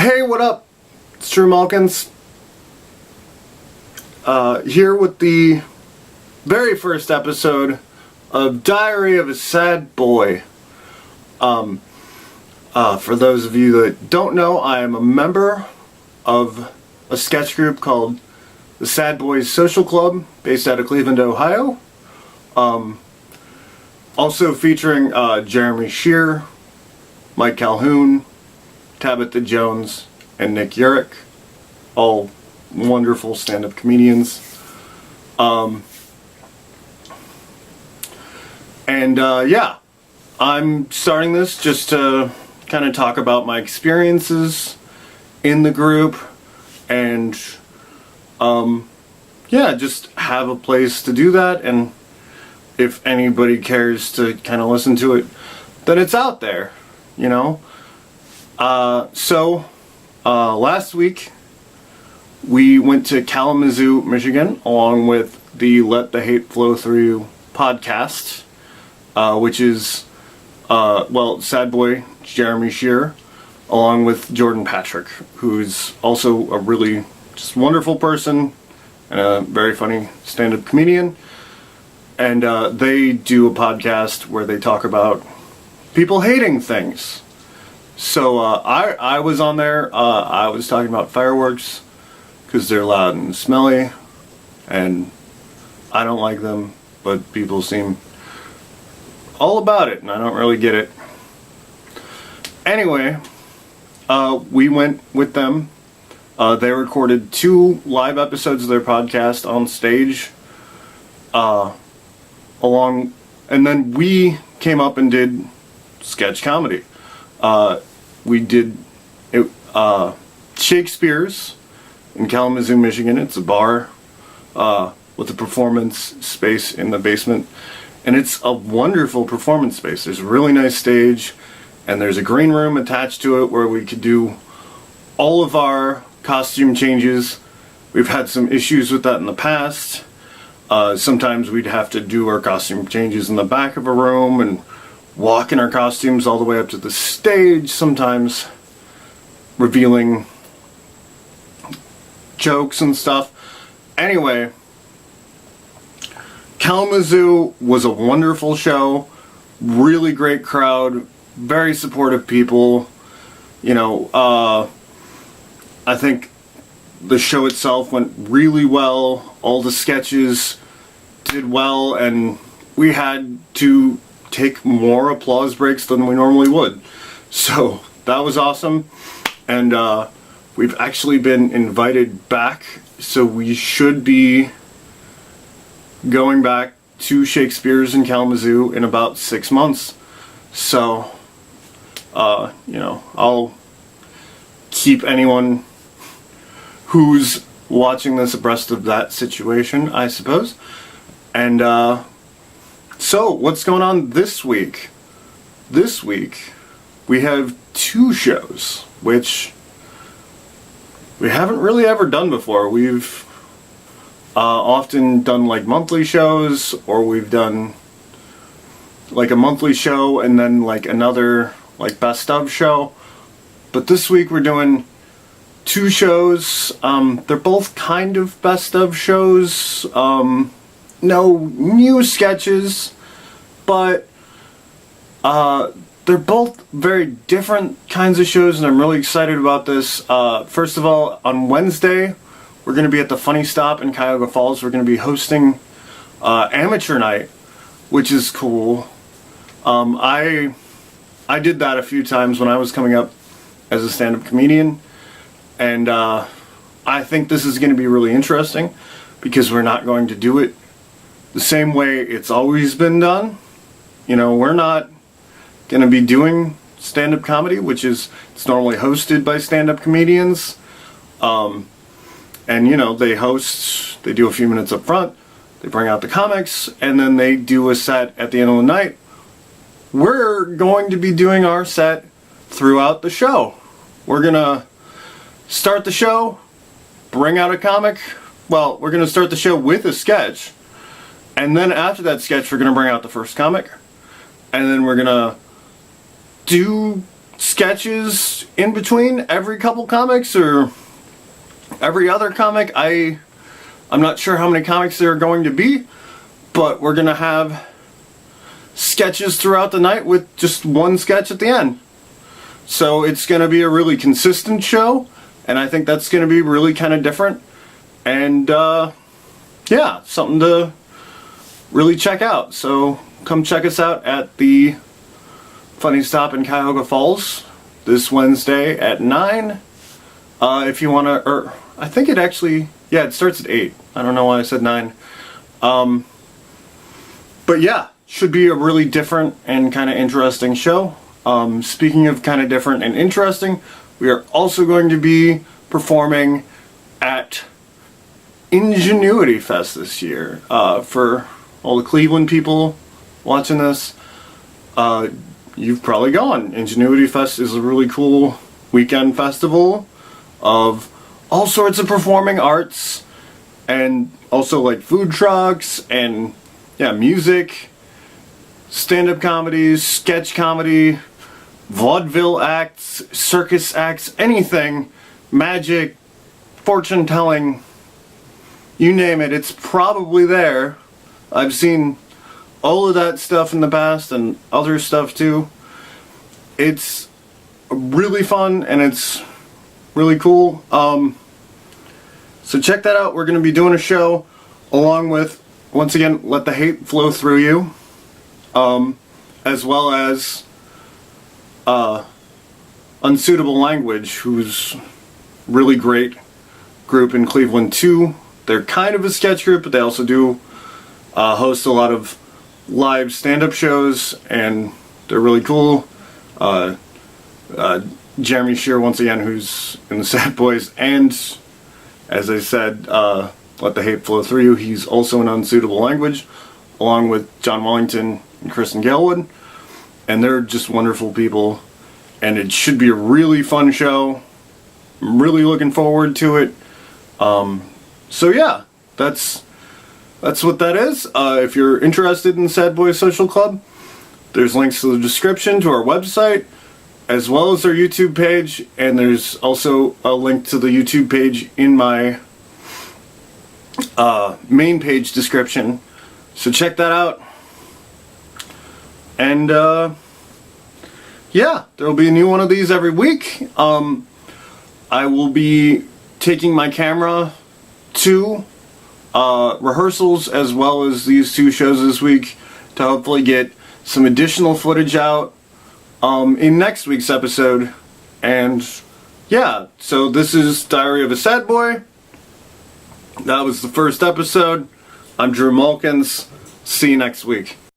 Hey, what up? It's True Mulkins. Here with the very first episode of Diary of a Sad Boy. For those of you that don't know, I am a member of a sketch group called the Sad Boys Social Club, based out of Cleveland, Ohio. Also featuring Jeremy Shear, Mike Calhoun, Tabitha Jones, and Nick Urich, all wonderful stand-up comedians. Yeah, I'm starting this just to kind of talk about my experiences in the group and yeah, just have a place to do that, and if anybody cares to kind of listen to it, then it's out there, you know. Last week we went to Kalamazoo, Michigan, along with the Let the Hate Flow Through podcast, which is, Sad Boy Jeremy Shear, along with Jordan Patrick, who's also a really just wonderful person and a very funny stand-up comedian. And they do a podcast where they talk about people hating things. So I was on there. I was talking about fireworks because they're loud and smelly, and I don't like them, but people seem all about it, and I don't really get it. Anyway, we went with them. They recorded 2 live episodes of their podcast on stage, and then we came up and did sketch comedy. We did it, Shakespeare's in Kalamazoo, Michigan. It's a bar with a performance space in the basement, and it's a wonderful performance space. There's a really nice stage, and there's a green room attached to it where we could do all of our costume changes. We've had some issues with that in the past. Sometimes we'd have to do our costume changes in the back of a room and walk in our costumes all the way up to the stage, sometimes revealing jokes and stuff. Anyway, Kalamazoo was a wonderful show, really great crowd, very supportive people. You know, I think the show itself went really well. All the sketches did well, and we had to take more applause breaks than we normally would. So that was awesome. And we've actually been invited back, so we should be going back to Shakespeare's in Kalamazoo in about 6 months. So, you know, I'll keep anyone who's watching this abreast of that situation, I suppose. And so what's going on this week? This week we have 2 shows, which we haven't really ever done before. We've often done like monthly shows, or we've done like a monthly show and then like another like best of show. But this week we're doing 2 shows. They're both kind of best of shows. No new sketches, but they're both very different kinds of shows, and I'm really excited about this. First of all, on Wednesday, we're going to be at the Funny Stop in Cuyahoga Falls. We're going to be hosting Amateur Night, which is cool. I did that a few times when I was coming up as a stand-up comedian, and I think this is going to be really interesting because we're not going to do it the same way it's always been done. You know, we're not going to be doing stand-up comedy, which is, it's normally hosted by stand-up comedians. And you know, they do a few minutes up front, they bring out the comics, and then they do a set at the end of the night. We're going to be doing our set throughout the show. We're going to start the show, bring out a comic. Well, we're going to start the show with a sketch. And then after that sketch, we're going to bring out the first comic. And then we're going to do sketches in between every couple comics or every other comic. I'm not sure how many comics there are going to be, but we're gonna have sketches throughout the night with just one sketch at the end. So it's gonna be a really consistent show, and I think that's gonna be really kind of different, and yeah, something to really check out. So come check us out at the Funny Stop in Cuyahoga Falls this Wednesday at 9. If you want to, or I think it actually, yeah, it starts at 8. I don't know why I said 9. But yeah, should be a really different and kind of interesting show. Speaking of kind of different and interesting, we are also going to be performing at Ingenuity Fest this year. For all the Cleveland people watching this, you've probably gone. Ingenuity Fest is a really cool weekend festival of all sorts of performing arts, and also like food trucks and yeah, music, stand-up comedies, sketch comedy, vaudeville acts, circus acts, anything, magic, fortune telling, you name it, it's probably there. I've seen all of that stuff in the past and other stuff too. It's really fun and it's really cool. So check that out. We're going to be doing a show along with, once again, Let the Hate Flow Through You, as well as Unsuitable Language, who's really great group in Cleveland too. They're kind of a sketch group, but they also do host a lot of live stand-up shows, and they're really cool. Jeremy Shear, once again, who's in the Sad Boys, and as I said, Let the Hate Flow Through You, he's also in Unsuitable Language, along with John Wellington and Kristen Galewood, and they're just wonderful people, and it should be a really fun show. I'm really looking forward to it. So yeah, that's what that is. If you're interested in Sad Boys Social Club, there's links to the description to our website, as well as our YouTube page, and there's also a link to the YouTube page in my main page description. So check that out. And yeah, there will be a new one of these every week. I will be taking my camera to rehearsals as well as these two shows this week to hopefully get some additional footage out in next week's episode. And yeah, so this is Diary of a Sad Boy. That was the first episode. I'm Drew Mulkins. See you next week.